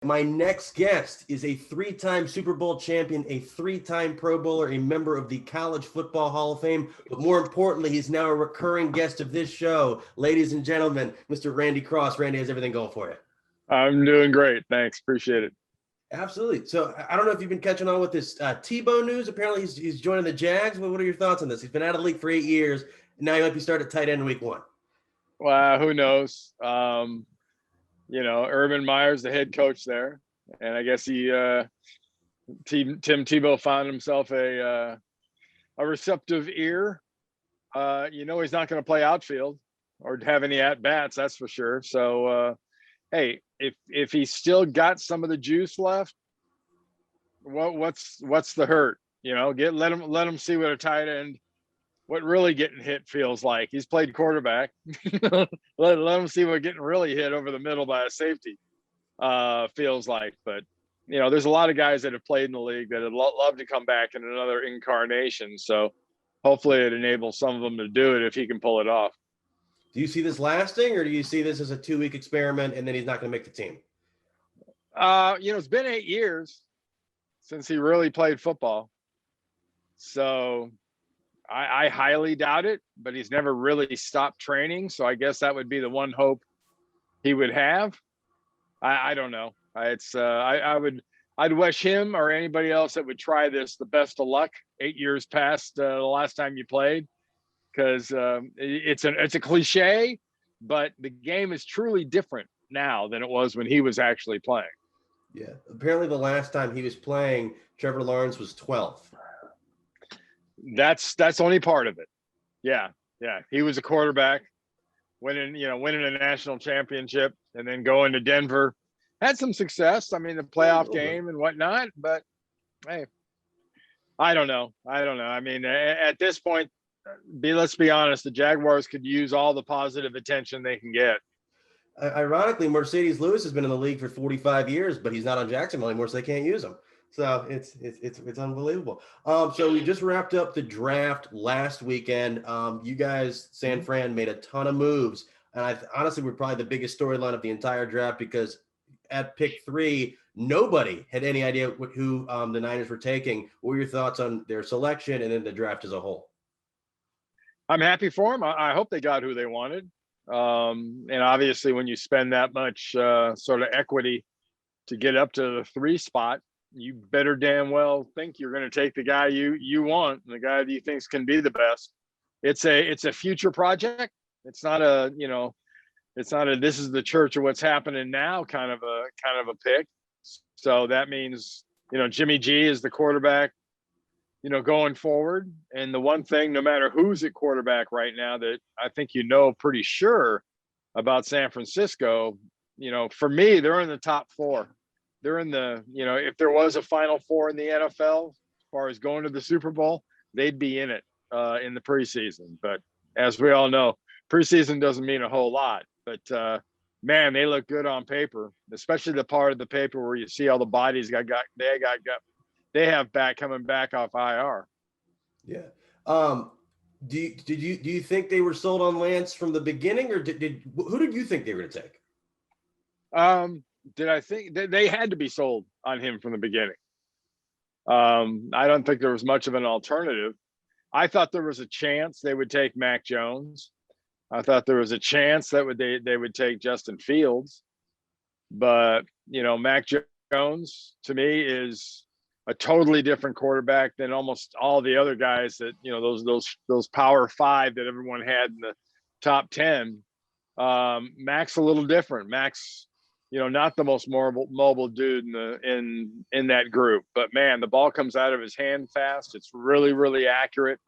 My next guest is a three-time Super Bowl champion, a three-time Pro Bowler, a member of the College Football Hall of Fame, but more importantly, he's now a recurring guest of this show. Ladies and gentlemen, Mr. Randy Cross. Randy, has everything going for you? I'm doing great. Thanks. Appreciate it. Absolutely. So I don't know if you've been catching on with this Tebow news. Apparently, he's joining the Jags. What are your thoughts on this? He's been out of the league for 8 years, and now he might be starting at tight end in week one. Well, who knows? Urban Meyer's the head coach there, and I guess Tim Tebow found himself a receptive ear. He's not going to play outfield or have any at bats, that's for sure. So, hey, if he's still got some of the juice left, what's the hurt? Let him see what a tight end, what really getting hit feels like. He's played quarterback. let him see what getting really hit over the middle by a safety feels like. But there's a lot of guys that have played in the league that would love to come back in another incarnation. So hopefully it enables some of them to do it if he can pull it off. Do you see this lasting, or do you see this as a 2-week experiment and then he's not going to make the team? It's been 8 years since he really played football. So I highly doubt it, but he's never really stopped training. So I guess that would be the one hope he would have. I don't know. I'd wish him or anybody else that would try this the best of luck 8 years past the last time you played. Because it's a cliche, but the game is truly different now than it was when he was actually playing. Yeah. Apparently the last time he was playing, Trevor Lawrence was 12th. That's only part of it. Yeah. He was a quarterback, winning a national championship and then going to Denver. Had some success. I mean, the playoff game and whatnot, but hey, I don't know. I mean, at this point, let's be honest, the Jaguars could use all the positive attention they can get. Ironically, Mercedes Lewis has been in the league for 45 years, but he's not on Jacksonville anymore, so they can't use him. So it's unbelievable. So we just wrapped up the draft last weekend. You guys, San Fran, made a ton of moves, and honestly, we're probably the biggest storyline of the entire draft because at pick 3, nobody had any idea who the Niners were taking. What were your thoughts on their selection and then the draft as a whole? I'm happy for them. I hope they got who they wanted. And obviously when you spend that much sort of equity to get up to the 3 spot, you better damn well think you're going to take the guy you want, and the guy that you think can be the best. It's a future project. It's not a this is the church of what's happening now kind of a pick. So that means, Jimmy G is the quarterback going forward. And the one thing, no matter who's at quarterback right now, that I think pretty sure about San Francisco, for me, they're in the top 4. They're in the, if there was a Final Four in the NFL, as far as going to the Super Bowl, they'd be in it in the preseason. But as we all know, preseason doesn't mean a whole lot. But, man, they look good on paper, especially the part of the paper where you see all the bodies they have coming back off IR. Yeah. Do you think they were sold on Lance from the beginning, or who did you think they were going to take? Did I think they had to be sold on him from the beginning? I don't think there was much of an alternative. I thought there was a chance they would take Mac Jones. I thought there was a chance that they would take Justin Fields, but Mac Jones to me is a totally different quarterback than almost all the other guys that, those power 5 that everyone had in the top 10. Mac's a little different. Mac's, not the most mobile dude in that group, but man, the ball comes out of his hand fast. It's really, really accurate.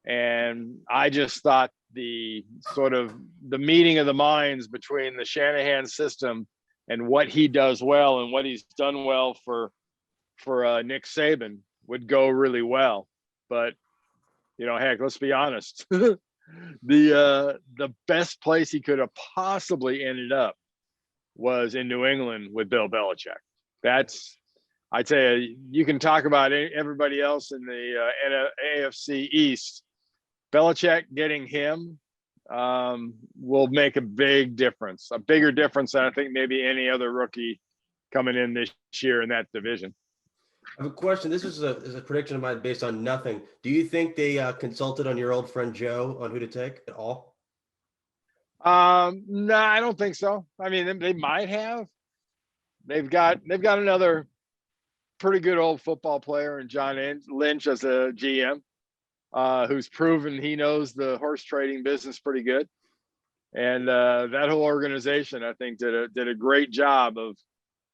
And I just thought the meeting of the minds between the Shanahan system and what he does well and what he's done well for Nick Saban would go really well. But heck, let's be honest, the best place he could have possibly ended up was in New England with Bill Belichick. That's, I'd say, you can talk about everybody else in the AFC East. Belichick getting him will make a big difference, a bigger difference than I think maybe any other rookie coming in this year in that division. I have a question. This is a prediction of mine based on nothing. Do you think they consulted on your old friend Joe on who to take at all? No, I don't think so. I mean, they might have. They've got another pretty good old football player in John Lynch as a GM, who's proven he knows the horse trading business pretty good. And that whole organization, I think, did a great job of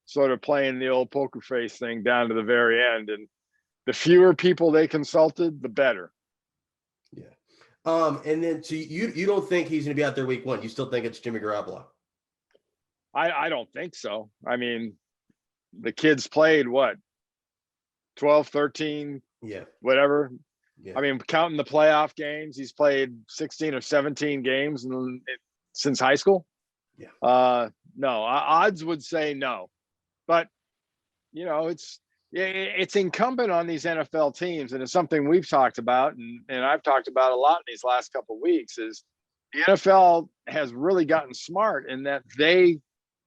sort of playing the old poker face thing down to the very end. And the fewer people they consulted, the better. Yeah. And then so you don't think he's going to be out there week 1? You still think it's Jimmy Garoppolo? I don't think so. I mean, the kids played what, 12, 13, whatever. Yeah. I mean, counting the playoff games, he's played 16 or 17 games since high school. Yeah. No, odds would say no. But, you know, it's incumbent on these NFL teams, and it's something we've talked about, and I've talked about a lot in these last couple of weeks, is the NFL has really gotten smart in that they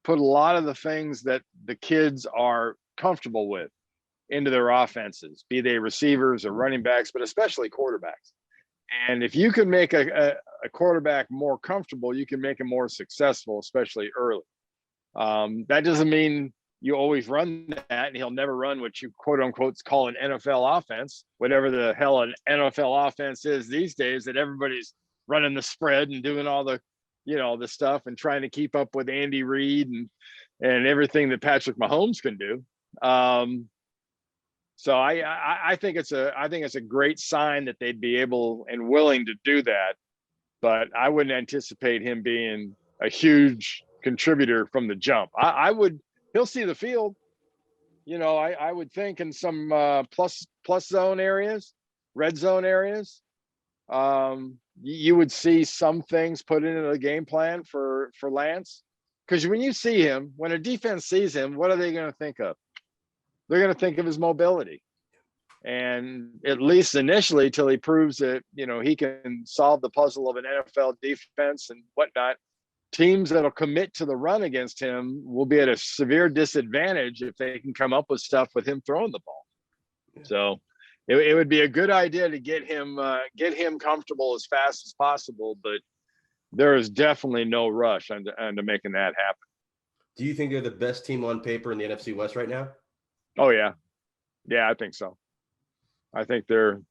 put a lot of the things that the kids are comfortable with into their offenses, be they receivers or running backs, but especially quarterbacks. And if you can make a quarterback more comfortable, you can make him more successful, especially early. That doesn't mean you always run that, and he'll never run what you quote unquote call an NFL offense, whatever the hell an NFL offense is these days, that everybody's running the spread and doing all the, you know, the stuff and trying to keep up with Andy Reid and everything that Patrick Mahomes can do. So I think it's a great sign that they'd be able and willing to do that, but I wouldn't anticipate him being a huge contributor from the jump. He'll see the field, you know. I would think in some plus zone areas, red zone areas, you would see some things put into the game plan for Lance, because when you see him, when a defense sees him, what are they going to think of? They're going to think of his mobility. And at least initially, till he proves that, you know, he can solve the puzzle of an NFL defense and whatnot, teams that'll commit to the run against him will be at a severe disadvantage if they can come up with stuff with him throwing the ball. Yeah. So it would be a good idea to get him comfortable as fast as possible, but there is definitely no rush onto making that happen. Do you think they're the best team on paper in the NFC West right now? Oh yeah. Yeah, I think so. I think they're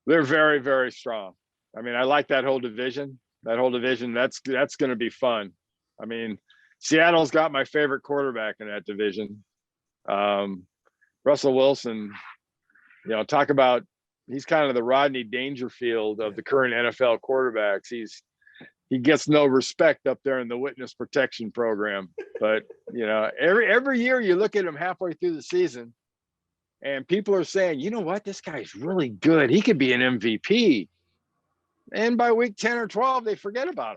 very, very strong. I mean, I like that whole division. That's going to be fun. I mean, Seattle's got my favorite quarterback in that division. Russell Wilson, you know, talk about, he's kind of the Rodney Dangerfield of the current NFL quarterbacks. He gets no respect up there in the witness protection program. But, you know, every year you look at him halfway through the season and people are saying, you know what, this guy's really good. He could be an MVP. And by week 10 or 12, they forget about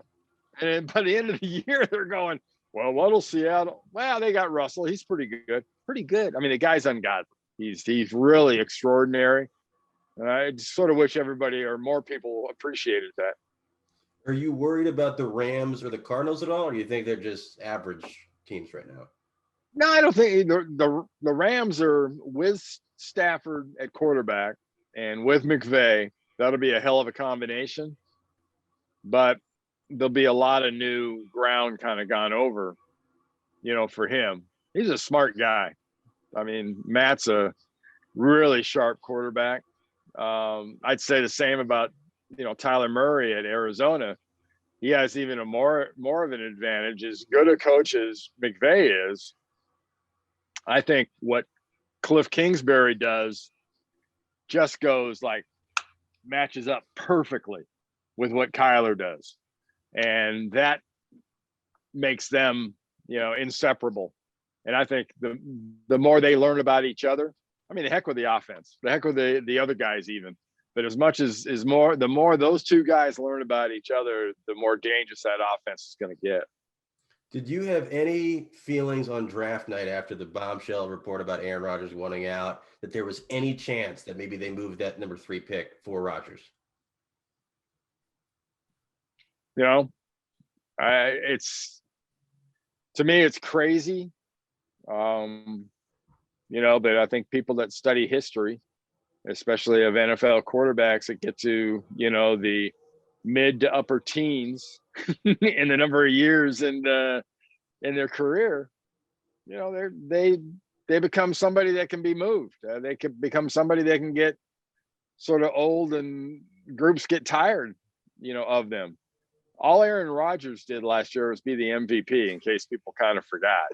him. And by the end of the year, they're going, well, what'll Seattle? Well, they got Russell. He's pretty good. Pretty good. I mean, the guy's ungodly. He's really extraordinary. And I just sort of wish everybody or more people appreciated that. Are you worried about the Rams or the Cardinals at all, or do you think they're just average teams right now? No, I don't think the Rams are with Stafford at quarterback and with McVay. That'll be a hell of a combination. But there'll be a lot of new ground kind of gone over, you know, for him. He's a smart guy. I mean, Matt's a really sharp quarterback. I'd say the same about, you know, Tyler Murray at Arizona. He has even a more of an advantage. As good a coach as McVay is, I think what Cliff Kingsbury does just goes like, matches up perfectly with what Kyler does. And that makes them, you know, inseparable. And I think the more they learn about each other, I mean, the heck with the offense, the heck with the other guys even. But as much as the more those two guys learn about each other, the more dangerous that offense is going to get. Did you have any feelings on draft night after the bombshell report about Aaron Rodgers wanting out, that there was any chance that maybe they moved that number 3 pick for Rodgers? You know, to me, it's crazy. But I think people that study history, especially of NFL quarterbacks that get to, the mid to upper teens in the number of years in their career, they become somebody that can be moved. They could become somebody that can get sort of old and groups get tired, of them. All Aaron Rodgers did last year was be the MVP, in case people kind of forgot.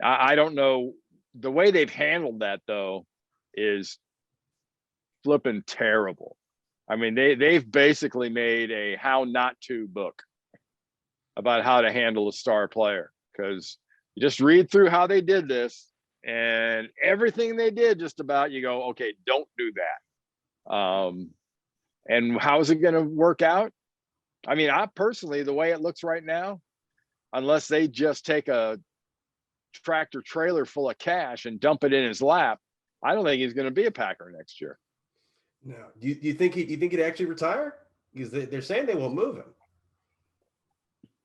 I don't know. The way they've handled that, though, is flipping terrible. I mean, they've basically made a how not to book about how to handle a star player, because you just read through how they did this, and everything they did just about, you go, okay, don't do that. And how's it going to work out? I mean, I personally, the way it looks right now, unless they just take a tractor trailer full of cash and dump it in his lap, I don't think he's going to be a Packer next year. No. Do you think he'd actually retire? Because they're saying they won't move him.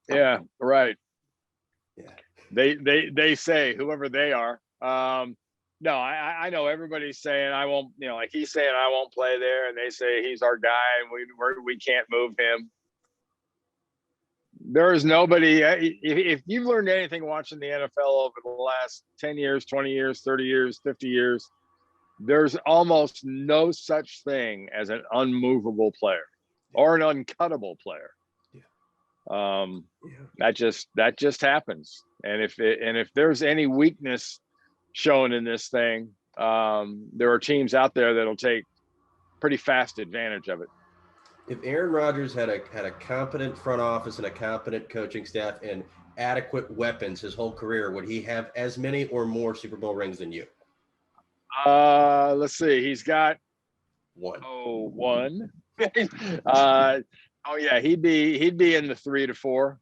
Yeah, right. Yeah. They say, whoever they are. No, I know everybody's saying I won't, like he's saying I won't play there, and they say he's our guy and we can't move him. There is nobody. If you've learned anything watching the NFL over the last 10 years, 20 years, 30 years, 50 years, there's almost no such thing as an unmovable player or an uncuttable player. That just happens. And if there's any weakness shown in this thing, there are teams out there that'll take pretty fast advantage of it. If Aaron Rodgers had a competent front office and a competent coaching staff and adequate weapons his whole career, would he have as many or more Super Bowl rings than you? Let's see. He's got one. One. Yeah, he'd be in the 3 to 4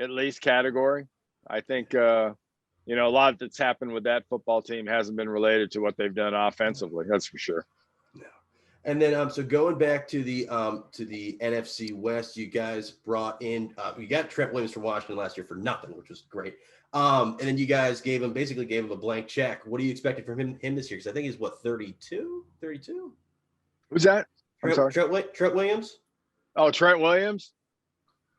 at least category. I think a lot that's happened with that football team hasn't been related to what they've done offensively. That's for sure. No. And then so going back to the NFC West, you guys brought in you got Trent Williams from Washington last year for nothing, which was great. And then you guys gave him a blank check. What are you expecting from him this year? Because I think he's 32? Who's that? I'm sorry. Trent Williams. Oh, Trent Williams.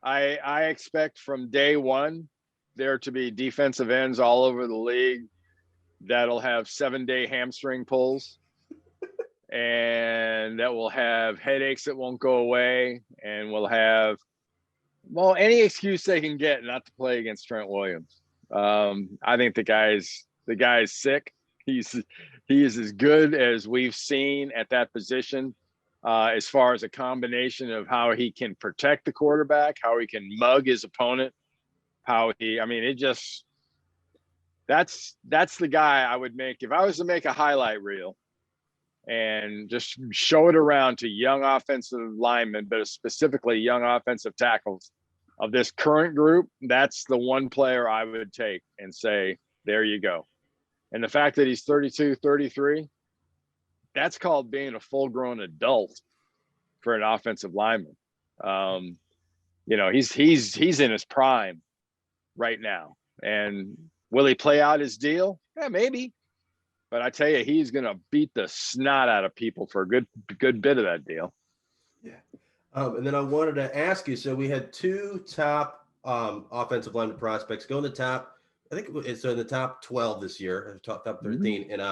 I expect from day one there to be defensive ends all over the league that'll have 7-day hamstring pulls and that will have headaches that won't go away, and will have any excuse they can get not to play against Trent Williams. I think the guy's sick. He is as good as we've seen at that position. As far as a combination of how he can protect the quarterback, how he can mug his opponent, that's the guy I would make. If I was to make a highlight reel and just show it around to young offensive linemen, but specifically young offensive tackles of this current group, that's the one player I would take and say, there you go. And the fact that he's 32, 33, that's called being a full-grown adult for an offensive lineman. He's in his prime right now. And will he play out his deal? Yeah, maybe. But I tell you, he's going to beat the snot out of people for a good bit of that deal. Yeah. And then I wanted to ask you, so we had 2 top offensive lineman prospects go in the top, I think it's in the top 12 this year, top 13, and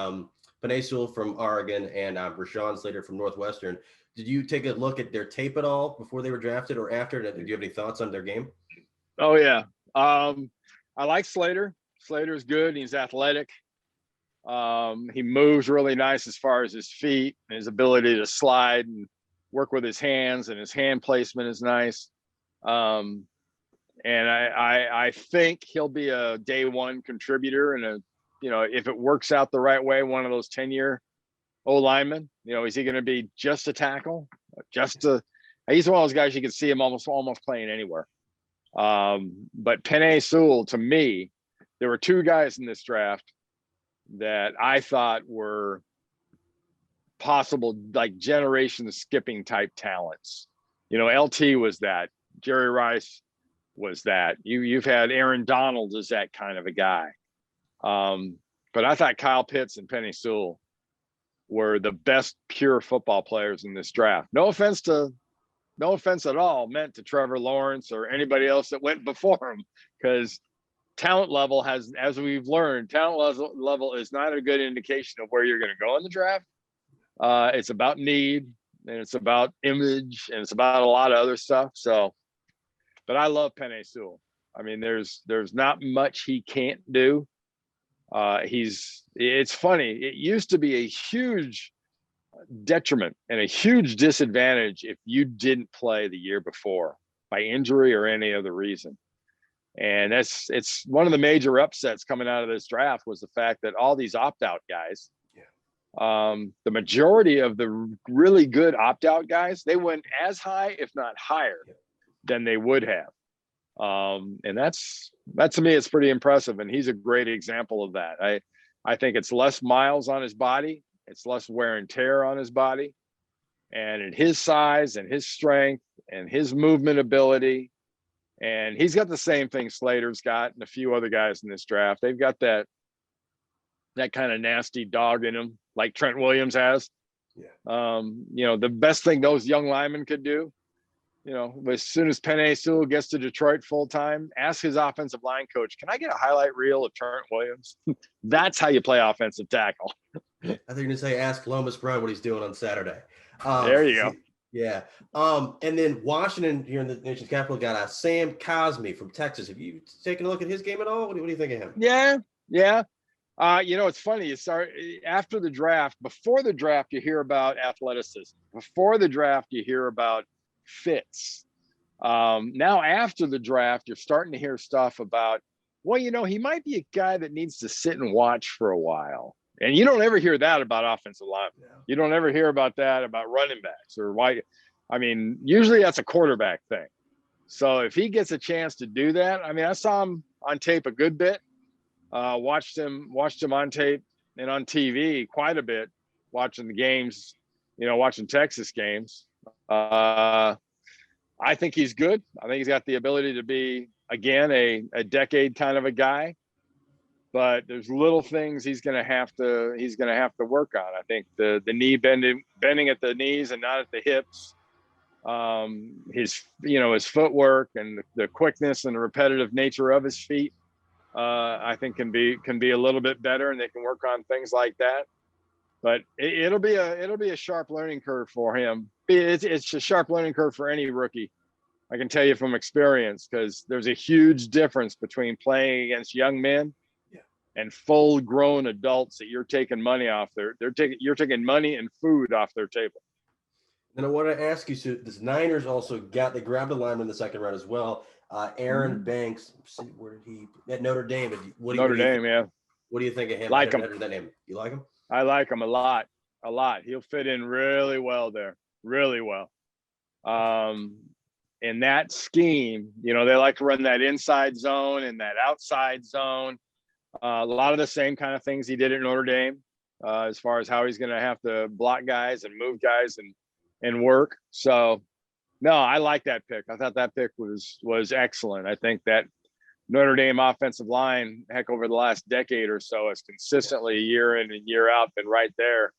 Penei Sewell from Oregon and Rashawn Slater from Northwestern. Did you take a look at their tape at all before they were drafted or after? Do you have any thoughts on their game? Oh, yeah. I like Slater. Slater's good. He's athletic. He moves really nice as far as his feet, and his ability to slide and work with his hands, and his hand placement is nice. And I think he'll be a day one contributor, and if it works out the right way, one of those 10-year O-linemen. Is he going to be just a tackle? He's one of those guys you can see him almost playing anywhere. But Penei Sewell, to me, there were 2 guys in this draft that I thought were possible, like generation skipping type talents. LT was that. Jerry Rice was that. You've had Aaron Donald as that kind of a guy. But I thought Kyle Pitts and Penei Sewell were the best pure football players in this draft. No offense at all meant to Trevor Lawrence or anybody else that went before him, because talent level has, as we've learned, talent level is not a good indication of where you're going to go in the draft. It's about need, and it's about image, and it's about a lot of other stuff. So, but I love Penei Sewell. I mean, there's not much he can't do. It's funny. It used to be a huge detriment and a huge disadvantage if you didn't play the year before by injury or any other reason. And it's one of the major upsets coming out of this draft was the fact that all these opt-out guys, the majority of the really good opt-out guys, they went as high, if not higher, than they would have. And that to me, it's pretty impressive. And he's a great example of that. I think it's less miles on his body. It's less wear and tear on his body. And in his size and his strength and his movement ability, and he's got the same thing Slater's got and a few other guys in this draft. They've got that kind of nasty dog in them, like Trent Williams has. The best thing those young linemen could do, as soon as Penei Sewell gets to Detroit full time, ask his offensive line coach, can I get a highlight reel of Trent Williams? That's how you play offensive tackle. I think you're going to say, ask Lomas Brown what he's doing on Saturday. There you go. Yeah. And then Washington here in the nation's capital got Sam Cosmi from Texas. Have you taken a look at his game at all? What do you think of him? Yeah. It's funny. You start after the draft. Before the draft, you hear about athleticism. Before the draft, you hear about fits. Now after the draft, you're starting to hear stuff about, he might be a guy that needs to sit and watch for a while. And you don't ever hear that about offensive linemen. Yeah. You don't ever hear about that about running backs or why. I mean, usually that's a quarterback thing. So if he gets a chance to do that, I mean, I saw him on tape a good bit. Watched him on tape and on TV quite a bit, watching the games, watching Texas games. I think he's good. I think he's got the ability to be, again, a decade kind of a guy. But there's little things he's going to have to work on. I think the knee bending at the knees and not at the hips. His footwork and the quickness and the repetitive nature of his feet, I think can be a little bit better, and they can work on things like that. But it'll be a sharp learning curve for him. It's a sharp learning curve for any rookie. I can tell you from experience, because there's a huge difference between playing against young men and full-grown adults that you're taking money off you're taking money and food off their table. And I want to ask you, so this Niners also they grabbed a lineman in the second round as well. Aaron Banks, where did he at Notre Dame? Notre Dame, yeah. What do you think of him? Like him. That name. You like him? I like him a lot. He'll fit in really well there, really well. In that scheme, they like to run that inside zone and that outside zone. A lot of the same kind of things he did at Notre Dame, as far as how he's going to have to block guys and move guys and work. So, no, I like that pick. I thought that pick was excellent. I think that Notre Dame offensive line, over the last decade or so, has consistently year in and year out been right there.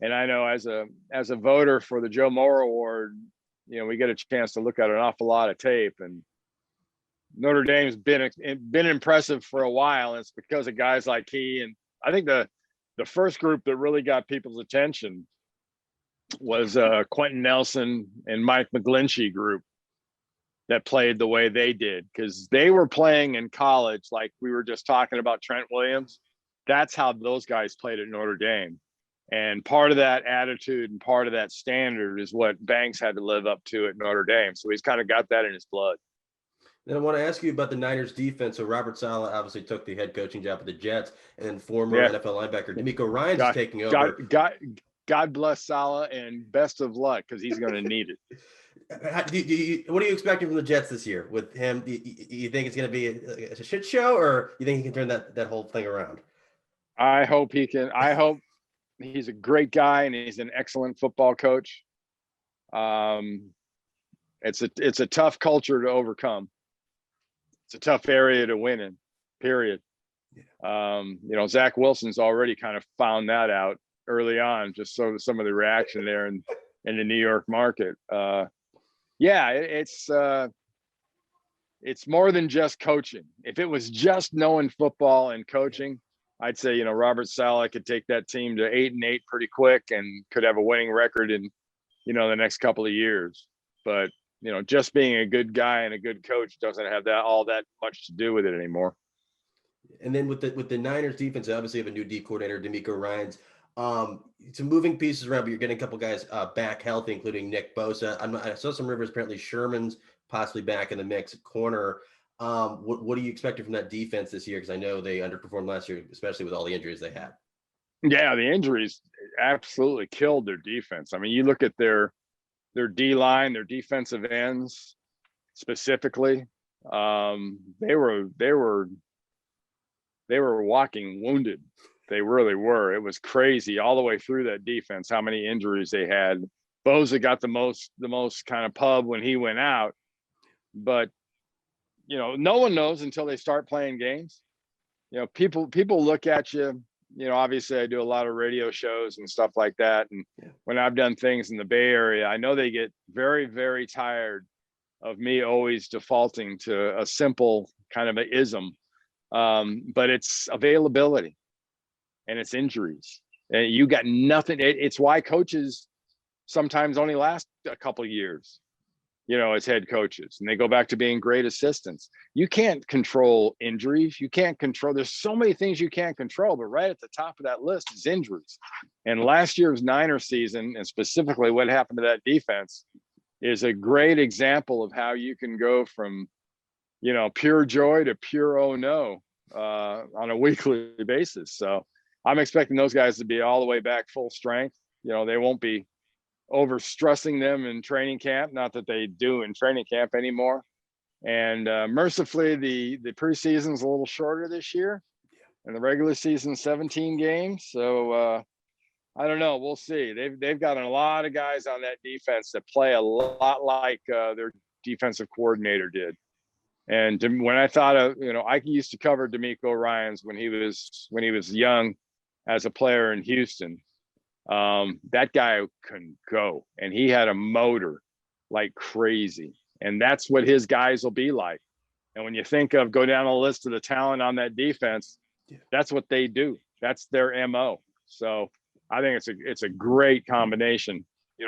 And I know as a voter for the Joe Moore Award, we get a chance to look at an awful lot of tape, and Notre Dame's been impressive for a while. And it's because of guys like he. And I think the first group that really got people's attention was Quentin Nelson and Mike McGlinchey group that played the way they did, because they were playing in college like we were just talking about Trent Williams. That's how those guys played at Notre Dame. And part of that attitude and part of that standard is what Banks had to live up to at Notre Dame. So he's kind of got that in his blood. Then I want to ask you about the Niners defense. So Robert Saleh obviously took the head coaching job at the Jets, and former NFL linebacker DeMeco Ryans is taking over. God bless Saleh, and best of luck, because he's going to need it. What are you expecting from the Jets this year with him? Do you think it's going to be a shit show, or you think he can turn that whole thing around? I hope he can. I hope he's a great guy, and he's an excellent football coach. It's a tough culture to overcome. it's a tough area to win in, period. Zach Wilson's already kind of found that out early on, just so some of the reaction there in the New York market. It's more than just coaching. If it was just knowing football and coaching, I'd say, Robert Saleh could take that team to 8-8 pretty quick and could have a winning record in, the next couple of years. But, just being a good guy and a good coach doesn't have all that much to do with it anymore. And then with the Niners defense, they obviously have a new D coordinator, D'Amico Ryans. Some moving pieces around, but you're getting a couple guys back healthy, including Nick Bosa. I saw some rumors, apparently Sherman's possibly back in the mix at corner. What are you expecting from that defense this year? Because I know they underperformed last year, especially with all the injuries they had. Yeah, the injuries absolutely killed their defense. I mean, you look at their D-line, their defensive ends specifically. They were walking wounded. They really were. It was crazy all the way through that defense, how many injuries they had. Bosa got the most kind of pub when he went out. But, no one knows until they start playing games. People look at you, obviously I do a lot of radio shows and stuff like that. And when I've done things in the Bay Area, I know they get very, very tired of me always defaulting to a simple kind of a ism. But it's availability and it's injuries, and you got nothing. It's why coaches sometimes only last a couple of years, as head coaches, and they go back to being great assistants. You can't control injuries. You can't control, there's so many things you can't control, but right at the top of that list is injuries. And last year's Niner season, and specifically what happened to that defense, is a great example of how you can go from, pure joy to pure oh no on a weekly basis. So I'm expecting those guys to be all the way back full strength. They won't be over stressing them in training camp, not that they do in training camp anymore. And mercifully, the preseason's a little shorter this year, and the regular season 17 games. So I don't know. We'll see. They've got a lot of guys on that defense that play a lot like their defensive coordinator did. And when I thought of, I used to cover D'Amico Ryans when he was young as a player in Houston. That guy can go, and he had a motor like crazy. And that's what his guys will be like. And when you think of, go down the list of the talent on that defense, that's what they do. That's their MO. So I think it's a great combination,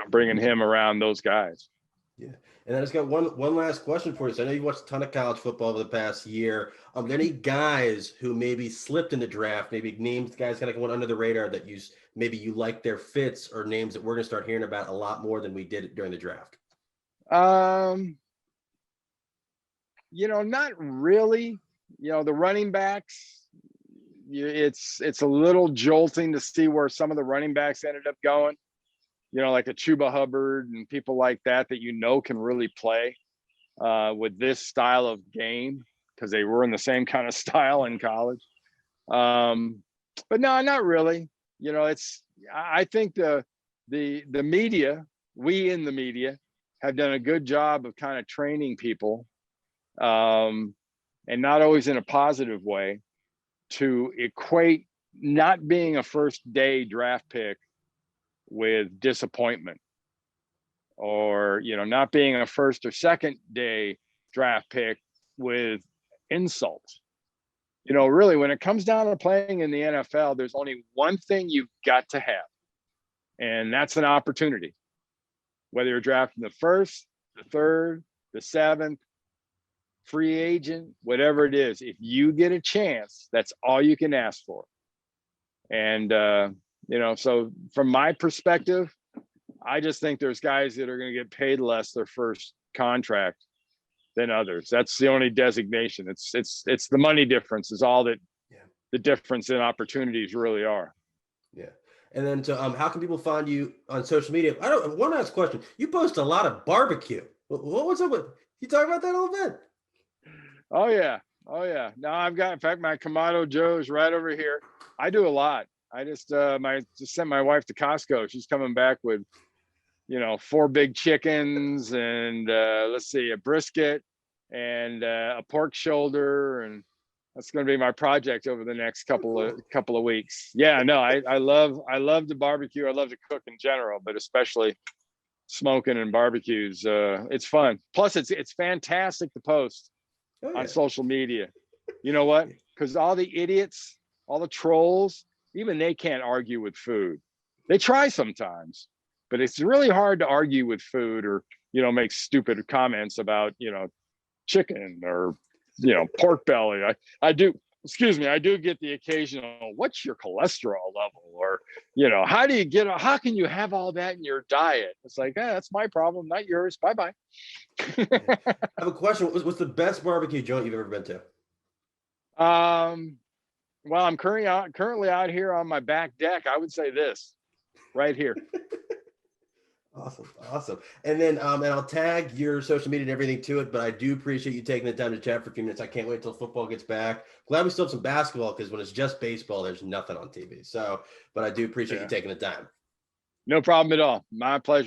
bringing him around those guys. Yeah. And I just got one last question for you. So I know you watched a ton of college football over the past year. Are there any guys who maybe slipped in the draft, maybe names, guys kind of went under the radar that maybe you like their fits, or names that we're going to start hearing about a lot more than we did during the draft? Not really. The running backs, it's a little jolting to see where some of the running backs ended up going. Like a Chuba Hubbard and people like that can really play with this style of game, because they were in the same kind of style in college. But no, not really. I think the media, we in the media, have done a good job of kind of training people, and not always in a positive way, to equate not being a first day draft pick with disappointment, or not being a first or second day draft pick with insult. Really, when it comes down to playing in the NFL, there's only one thing you've got to have, and that's an opportunity. Whether you're drafting the first, the third, the seventh, free agent, whatever it is, if you get a chance, that's all you can ask for. And so from my perspective, I just think there's guys that are going to get paid less their first contract than others. That's the only designation. It's the money difference is all that the difference in opportunities really are. Yeah. And then how can people find you on social media? One last question. You post a lot of barbecue. What was up with, you talk about that a little bit? Oh yeah. Now I've got, in fact, my Kamado Joe's right over here. I do a lot. I just sent my wife to Costco. She's coming back with, 4 big chickens and a brisket and a pork shoulder, and that's going to be my project over the next couple of weeks. Yeah, no, I love to barbecue. I love to cook in general, but especially smoking and barbecues. It's fun. Plus, it's fantastic to post on social media. You know what? Because all the idiots, all the trolls, even they can't argue with food. They try sometimes, but it's really hard to argue with food or, make stupid comments about, chicken or, pork belly. I do get the occasional, what's your cholesterol level? Or, how can you have all that in your diet? It's like, that's my problem, not yours. Bye-bye. I have a question. What's the best barbecue joint you've ever been to? Well, I'm currently out here on my back deck. I would say this right here. Awesome. And then, and I'll tag your social media and everything to it, but I do appreciate you taking the time to chat for a few minutes. I can't wait till football gets back. Glad we still have some basketball, because when it's just baseball, there's nothing on TV. So, but I do appreciate you taking the time. No problem at all. My pleasure.